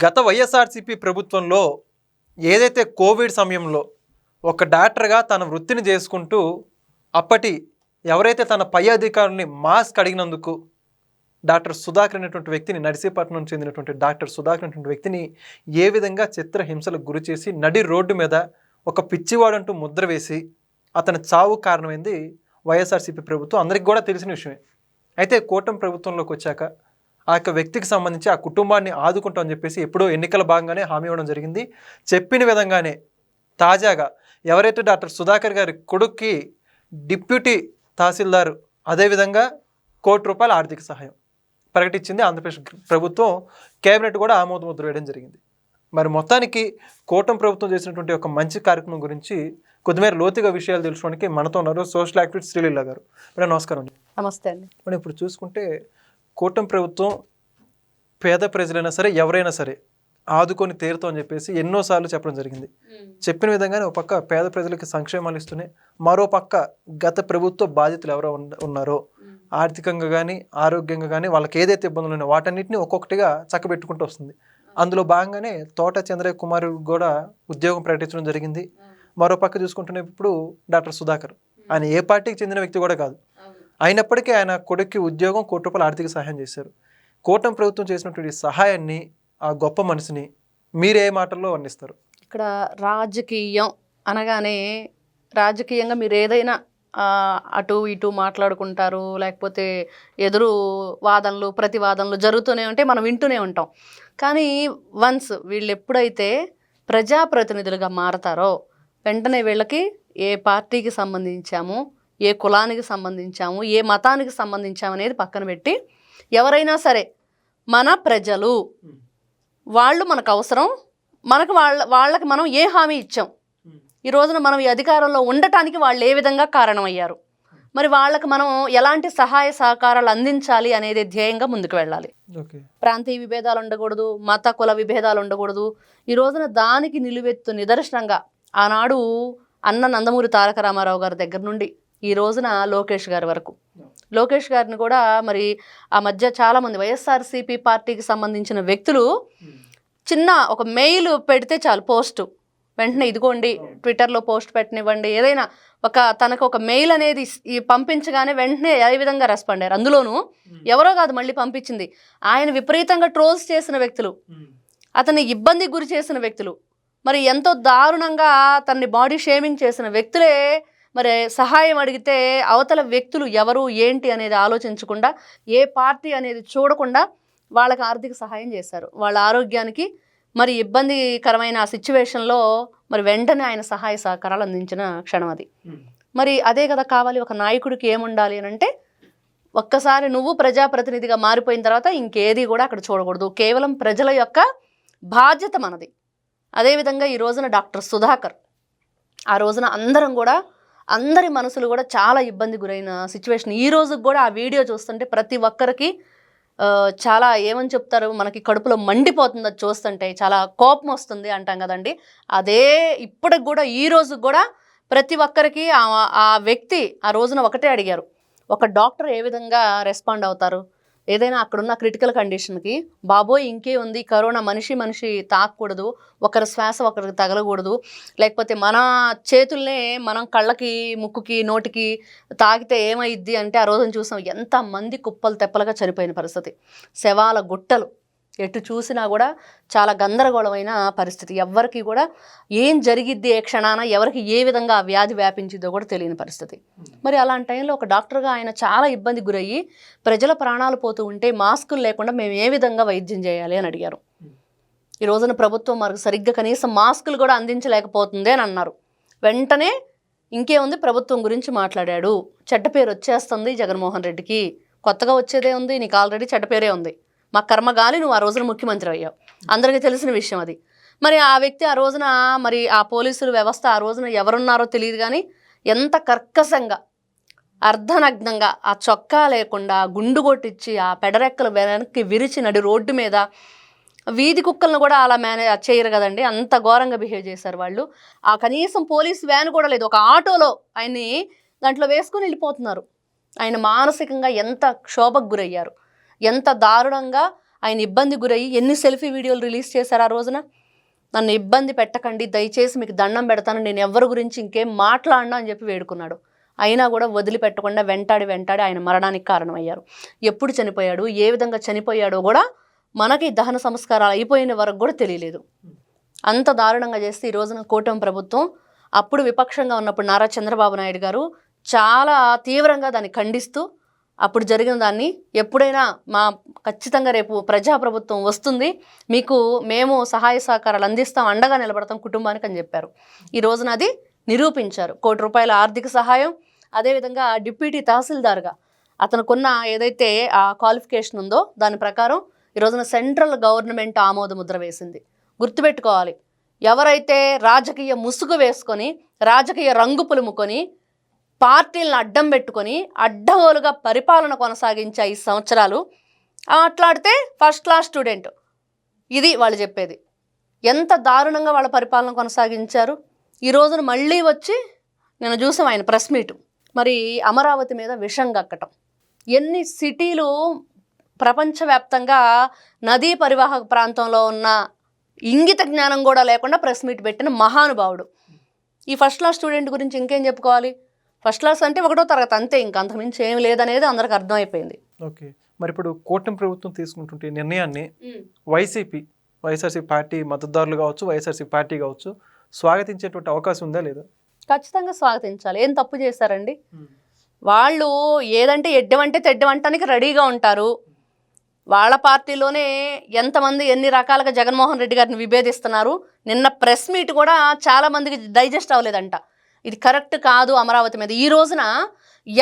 గత వైఎస్ఆర్సీపీ ప్రభుత్వంలో ఏదైతే కోవిడ్ సమయంలో ఒక డాక్టర్గా తన వృత్తిని చేసుకుంటూ అప్పటి ఎవరైతే తన పై అధికారుల్ని మాస్క్ అడిగినందుకు డాక్టర్ సుధాకర్ అనేటువంటి వ్యక్తిని, నర్సీపట్నం చెందినటువంటి డాక్టర్ సుధాకర్ అనేటువంటి వ్యక్తిని ఏ విధంగా చిత్రహింసలకు గురి చేసి నడి రోడ్డు మీద ఒక పిచ్చివాడంటూ ముద్ర వేసి అతని చావు కారణమైంది వైఎస్ఆర్సీపీ ప్రభుత్వం. అందరికీ కూడా తెలిసిన విషయమే. అయితే కూటమి ప్రభుత్వంలోకి వచ్చాక ఆ యొక్క వ్యక్తికి సంబంధించి ఆ కుటుంబాన్ని ఆదుకుంటామని చెప్పేసి ఎప్పుడో ఎన్నికల భాగంగానే హామీ ఇవ్వడం జరిగింది. చెప్పిన విధంగానే తాజాగా ఎవరైతే డాక్టర్ సుధాకర్ గారి కొడుక్కి డిప్యూటీ తహసీల్దార్ అదేవిధంగా ₹1,00,00,000 ఆర్థిక సహాయం ప్రకటించింది ఆంధ్రప్రదేశ్ ప్రభుత్వం. కేబినెట్ కూడా ఆమోద ముద్ర వేయడం జరిగింది. మరి మొత్తానికి కూటమి ప్రభుత్వం చేసినటువంటి ఒక మంచి కార్యక్రమం గురించి కొద్దిమేర లోతుగా విషయాలు తెలుసుకోవడానికి మనతో ఉన్నారు సోషల్ యాక్టివిస్ట్ శ్రీలీల గారు. మేడం నమస్కారం అండి. నమస్తే అండి. మనం ఇప్పుడు చూసుకుంటే కూటమి ప్రభుత్వం పేద ప్రజలైనా సరే ఎవరైనా సరే ఆదుకొని తీరుతాం అని చెప్పేసి ఎన్నోసార్లు చెప్పడం జరిగింది. చెప్పిన విధంగానే ఒక పక్క పేద ప్రజలకి సంక్షేమాలు ఇస్తూనే మరో పక్క గత ప్రభుత్వ బాధితులు ఎవరో ఉన్నారో ఆర్థికంగా కానీ ఆరోగ్యంగా కానీ వాళ్ళకి ఏదైతే ఇబ్బందులు ఉన్నాయో వాటన్నిటిని ఒక్కొక్కటిగా చక్కబెట్టుకుంటూ వస్తుంది. అందులో భాగంగానే తోట చంద్రయ్య కుమార్ కూడా ఉద్యోగం ప్రకటించడం జరిగింది. మరో పక్క చూసుకుంటున్న ఇప్పుడు డాక్టర్ సుధాకర్, ఆయన ఏ పార్టీకి చెందిన వ్యక్తి కూడా కాదు. అయినప్పటికీ ఆయన కొడుక్కి ఉద్యోగం ₹1,00,00,000 ఆర్థిక సహాయం చేశారు. కూటమి ప్రభుత్వం చేసినటువంటి సహాయాన్ని, ఆ గొప్ప మనిషిని మీరే మాటల్లో వర్ణిస్తారు? ఇక్కడ రాజకీయం అనగానే రాజకీయంగా మీరు ఏదైనా అటు ఇటు మాట్లాడుకుంటారు, లేకపోతే ఎదురు వాదనలు ప్రతివాదనలు జరుగుతూనే ఉంటే మనం వింటూనే ఉంటాం. కానీ వన్స్ వీళ్ళు ఎప్పుడైతే ప్రజాప్రతినిధులుగా మారతారో వెంటనే వీళ్ళకి ఏ పార్టీకి సంబంధించాము, ఏ కులానికి సంబంధించాము, ఏ మతానికి సంబంధించాము అనేది పక్కన పెట్టి ఎవరైనా సరే మన ప్రజలు వాళ్ళు మనకు అవసరం, వాళ్ళకి మనం ఏ హామీ ఇచ్చాం, ఈ రోజున మనం ఈ అధికారంలో ఉండటానికి వాళ్ళు ఏ విధంగా కారణమయ్యారు, మరి వాళ్ళకి మనం ఎలాంటి సహాయ సహకారాలు అందించాలి అనేది ధ్యేయంగా ముందుకు వెళ్ళాలి. ప్రాంతీయ విభేదాలు ఉండకూడదు, మత కుల విభేదాలు ఉండకూడదు. ఈ రోజున దానికి నిలువెత్తు నిదర్శనంగా ఆనాడు అన్న నందమూరి తారక రామారావు గారి దగ్గర నుండి ఈ రోజున లోకేష్ గారి వరకు, లోకేష్ గారిని కూడా మరి ఆ మధ్య చాలామంది వైఎస్ఆర్సీపీ పార్టీకి సంబంధించిన వ్యక్తులు చిన్న ఒక మెయిల్ పెడితే చాలు, పోస్టు వెంటనే ఇదిగోండి ట్విట్టర్లో పోస్ట్ పెట్టనివ్వండి, ఏదైనా తనకు ఒక మెయిల్ అనేది పంపించగానే వెంటనే ఏ విధంగా రెస్పాండ్ అయ్యారు. అందులోనూ ఎవరో కాదు మళ్ళీ పంపించింది, ఆయన విపరీతంగా ట్రోల్స్ చేసిన వ్యక్తులు, అతన్ని ఇబ్బందికి గురి చేసిన వ్యక్తులు, మరి ఎంతో దారుణంగా తనని బాడీ షేమింగ్ చేసిన వ్యక్తులే మరి సహాయం అడిగితే అవతల వ్యక్తులు ఎవరు ఏంటి అనేది ఆలోచించకుండా, ఏ పార్టీ అనేది చూడకుండా వాళ్ళకి ఆర్థిక సహాయం చేశారు. వాళ్ళ ఆరోగ్యానికి మరి ఇబ్బందికరమైన ఆ సిచ్యువేషన్లో మరి వెంటనే ఆయన సహాయ సహకారాలు అందించిన క్షణం అది. మరి అదే కదా కావాలి ఒక నాయకుడికి ఏముండాలి అని అంటే, ఒక్కసారి నువ్వు ప్రజాప్రతినిధిగా మారిపోయిన తర్వాత ఇంకేది కూడా అక్కడ చూడకూడదు, కేవలం ప్రజల యొక్క బాధ్యత మనది. అదేవిధంగా ఈ రోజున డాక్టర్ సుధాకర్, ఆ రోజున అందరి మనసులు కూడా చాలా ఇబ్బంది గురైన సిచ్యువేషన్. ఈ రోజుకి కూడా ఆ వీడియో చూస్తుంటే ప్రతి ఒక్కరికి చాలా ఏమని చెప్తారు, మనకి కడుపులో మండిపోతుంది అది చూస్తుంటే, చాలా కోపం వస్తుంది అంటాం కదండి. అదే ఇప్పటికి కూడా ఈ రోజుకి కూడా ప్రతి ఒక్కరికి ఆ వ్యక్తి ఆ రోజున ఒకటే అడిగారు, ఒక డాక్టర్ ఏ విధంగా రెస్పాండ్ అవుతారు ఏదైనా అక్కడున్న క్రిటికల్ కండిషన్కి, బాబోయ్ ఇంకే ఉంది కరోనా, మనిషి తాకూడదు, ఒకరి శ్వాస ఒకరికి తగలకూడదు, లేకపోతే మన చేతుల్నే మనం కళ్ళకి ముక్కుకి నోటికి తాకితే ఏమైద్ది అంటే ఆ రోజున చూసాం ఎంతమంది కుప్పలు తెప్పలుగా చనిపోయిన పరిస్థితి, శవాల గుట్టలు, ఎటు చూసినా కూడా చాలా గందరగోళమైన పరిస్థితి. ఎవరికి కూడా ఏం జరిగిద్ది ఏ క్షణాన, ఎవరికి ఏ విధంగా ఆ వ్యాధి వ్యాపించిద్దో కూడా తెలియని పరిస్థితి. మరి అలాంటి టైంలో ఒక డాక్టర్గా ఆయన చాలా ఇబ్బంది గురయ్యి ప్రజల ప్రాణాలు పోతూ ఉంటే మాస్కులు లేకుండా మేము ఏ విధంగా వైద్యం చేయాలి అని అడిగారు. ఈ రోజున ప్రభుత్వం మనకు సరిగ్గా కనీసం మాస్కులు కూడా అందించలేకపోతుంది అని అన్నారు. వెంటనే ఇంకేముంది, ప్రభుత్వం గురించి మాట్లాడాడు. చెడ్డ పేరు వచ్చేస్తుంది జగన్మోహన్ రెడ్డికి, కొత్తగా వచ్చేదే ఉంది, నీకు ఆల్రెడీ చెడ్డ పేరే ఉంది, మా కర్మగాలి నువ్వు ఆ రోజున ముఖ్యమంత్రి అయ్యావు, అందరికీ తెలిసిన విషయం అది. మరి ఆ వ్యక్తి ఆ రోజున మరి ఆ పోలీసుల వ్యవస్థ ఆ రోజున ఎవరున్నారో తెలియదు కానీ ఎంత కర్కశంగా అర్ధనగ్నంగా ఆ చొక్కా లేకుండా గుండు కొట్టించి ఆ పెడరెక్కలు వెనక్కి విరిచి నడి రోడ్డు మీద, వీధి కుక్కలను కూడా అలా చేయరు కదండి, అంత ఘోరంగా బిహేవ్ చేశారు వాళ్ళు. ఆ కనీసం పోలీస్ వ్యాన్ కూడా లేదు, ఒక ఆటోలో ఆయన్ని దాంట్లో వేసుకుని వెళ్ళిపోతున్నారు. ఆయన మానసికంగా ఎంత క్షోభకు గురయ్యారు, ఎంత దారుణంగా ఆయన ఇబ్బంది గురయ్యి ఎన్ని సెల్ఫీ వీడియోలు రిలీజ్ చేశారు ఆ రోజున. నన్ను ఇబ్బంది పెట్టకండి, దయచేసి మీకు దండం పెడతాను, నేను ఎవరి గురించి ఇంకేం మాట్లాడను అని చెప్పి వేడుకున్నాడు. అయినా కూడా వదిలిపెట్టకుండా వెంటాడి ఆయన మరణానికి కారణమయ్యారు. ఎప్పుడు చనిపోయాడు, ఏ విధంగా చనిపోయాడో కూడా మనకి దహన సంస్కారాలు అయిపోయిన వరకు కూడా తెలియలేదు. అంత దారుణంగా చేస్తే ఈ రోజున కూటమి ప్రభుత్వం అప్పుడు విపక్షంగా ఉన్నప్పుడు నారా చంద్రబాబు నాయుడు గారు చాలా తీవ్రంగా దాన్ని ఖండిస్తూ అప్పుడు జరిగిన దాన్ని ఎప్పుడైనా ఖచ్చితంగా రేపు ప్రజాప్రభుత్వం వస్తుంది, మీకు మేము సహాయ సహకారాలు అందిస్తాం, అండగా నిలబడతాం కుటుంబానికి అని చెప్పారు. ఈ రోజున అది నిరూపించారు. ₹1 కోటి ఆర్థిక సహాయం, అదేవిధంగా డిప్యూటీ తహసీల్దార్గా అతనుకున్న ఏదైతే ఆ క్వాలిఫికేషన్ ఉందో దాని ప్రకారం ఈ రోజున సెంట్రల్ గవర్నమెంట్ ఆమోద ముద్ర వేసింది. గుర్తుపెట్టుకోవాలి, ఎవరైతే రాజకీయ ముసుగు వేసుకొని రాజకీయ రంగు పులుముకొని పార్టీలను అడ్డం పెట్టుకొని అడ్డగోలుగా పరిపాలన కొనసాగించే 5 సంవత్సరాలు మాట్లాడితే ఫస్ట్ క్లాస్ స్టూడెంట్, ఇది వాళ్ళు చెప్పేది. ఎంత దారుణంగా వాళ్ళ పరిపాలన కొనసాగించారు. ఈ రోజున మళ్ళీ వచ్చి నేను చూసాం ఆయన ప్రెస్ మీటు, మరి అమరావతి మీద విషం కక్కటం. ఎన్ని సిటీలు ప్రపంచవ్యాప్తంగా నదీ పరివాహక ప్రాంతంలో ఉన్న ఇంగిత జ్ఞానం కూడా లేకుండా ప్రెస్ మీట్ పెట్టిన మహానుభావుడు. ఈ ఫస్ట్ క్లాస్ స్టూడెంట్ గురించి ఇంకేం చెప్పుకోవాలి. ఫస్ట్ క్లాస్ అంటే 1వ తరగతి అంతే, ఇంకా అంతకుమించి ఏం లేదనేది అందరికి అర్థమైపోయింది. ఓకే, మరి ఇప్పుడు కూటమి ప్రభుత్వం తీసుకుంటుంటే నిర్ణయాన్ని వైఎస్ఆర్సీపీ పార్టీ మద్దతుదారులు కావచ్చు, వైఎస్ఆర్సీపీ పార్టీ కావచ్చు స్వాగతించేటువంటి అవకాశం ఉందా లేదా? ఖచ్చితంగా స్వాగతించాలి. ఏం తప్పు చేశారండి వాళ్ళు? ఏదంటే ఎడ్డమంటే తెడ్డమంటానికి రెడీగా ఉంటారు. వాళ్ళ పార్టీలోనే ఎంతమంది ఎన్ని రకాలుగా జగన్మోహన్ రెడ్డి గారిని విభేదిస్తున్నారు. నిన్న ప్రెస్ మీట్ కూడా చాలా మందికి డైజెస్ట్ అవ్వలేదంట. ఇది కరెక్ట్ కాదు అమరావతి మీద. ఈ రోజున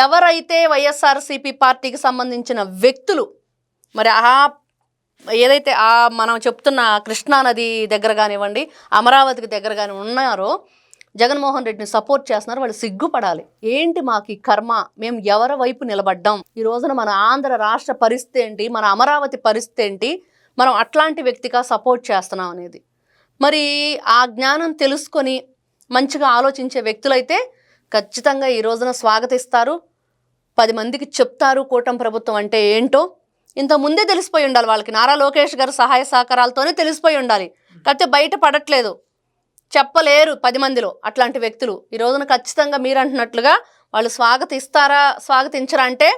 ఎవరైతే వైఎస్ఆర్సీపీ పార్టీకి సంబంధించిన వ్యక్తులు మరి ఏదైతే మనం చెప్తున్న కృష్ణానది దగ్గర కానివ్వండి, అమరావతికి దగ్గర కానీ ఉన్నారో జగన్మోహన్ రెడ్డిని సపోర్ట్ చేస్తున్నారు, వాళ్ళు సిగ్గుపడాలి. ఏంటి మాకు ఈ కర్మ, మేము ఎవరి వైపు నిలబడ్డాం? ఈ రోజున మన ఆంధ్ర రాష్ట్ర పరిస్థితి ఏంటి, మన అమరావతి పరిస్థితి ఏంటి, మనం అట్లాంటి వ్యక్తిగా సపోర్ట్ చేస్తున్నాం అనేది. మరి ఆ జ్ఞానం తెలుసుకొని మంచిగా ఆలోచించే వ్యక్తులైతే ఖచ్చితంగా ఈ రోజున స్వాగతిస్తారు, 10 మందికి చెప్తారు కూటమి ప్రభుత్వం అంటే ఏంటో. ఇంత ముందే తెలిసిపోయి ఉండాలి వాళ్ళకి. నారా లోకేష్ గారు సహాయ సహకారాలతోనే తెలిసిపోయి ఉండాలి. కాకపోతే బయట పడట్లేదు, చెప్పలేరు 10 మందిలో అట్లాంటి వ్యక్తులు. ఈ రోజున ఖచ్చితంగా మీరు అంటున్నట్లుగా వాళ్ళు స్వాగతించరా అంటే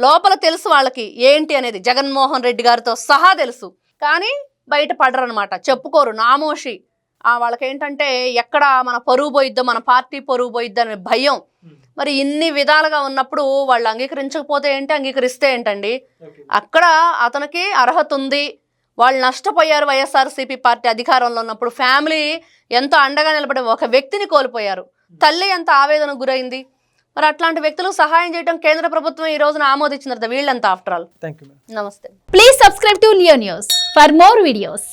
లోపల తెలుసు వాళ్ళకి ఏంటి అనేది, జగన్మోహన్ రెడ్డి గారితో సహా తెలుసు. కానీ బయట పడరు అనమాట, చెప్పుకోరు, నామోషి. వాళ్ళకేంటంటే ఎక్కడ మన పరువు పోయిద్దో, మన పార్టీ పరువు పోయిద్దో అనే భయం. మరి ఇన్ని విధాలుగా ఉన్నప్పుడు వాళ్ళు అంగీకరించకపోతే ఏంటి, అంగీకరిస్తే ఏంటండి? అక్కడ అతనికి అర్హత ఉంది, వాళ్ళు నష్టపోయారు. వైఎస్ఆర్సీపీ పార్టీ అధికారంలో ఉన్నప్పుడు ఫ్యామిలీ ఎంతో అండగా నిలబడే ఒక వ్యక్తిని కోల్పోయారు, తల్లి ఎంత ఆవేదనకు గురైంది. మరి అట్లాంటి వ్యక్తులకు సహాయం చేయడం కేంద్ర ప్రభుత్వం ఈ రోజున ఆమోదించిన వీళ్ళంతా ఆఫ్టర్ ఆల్. Thank you. నమస్తే. Please subscribe to Leo news for more videos.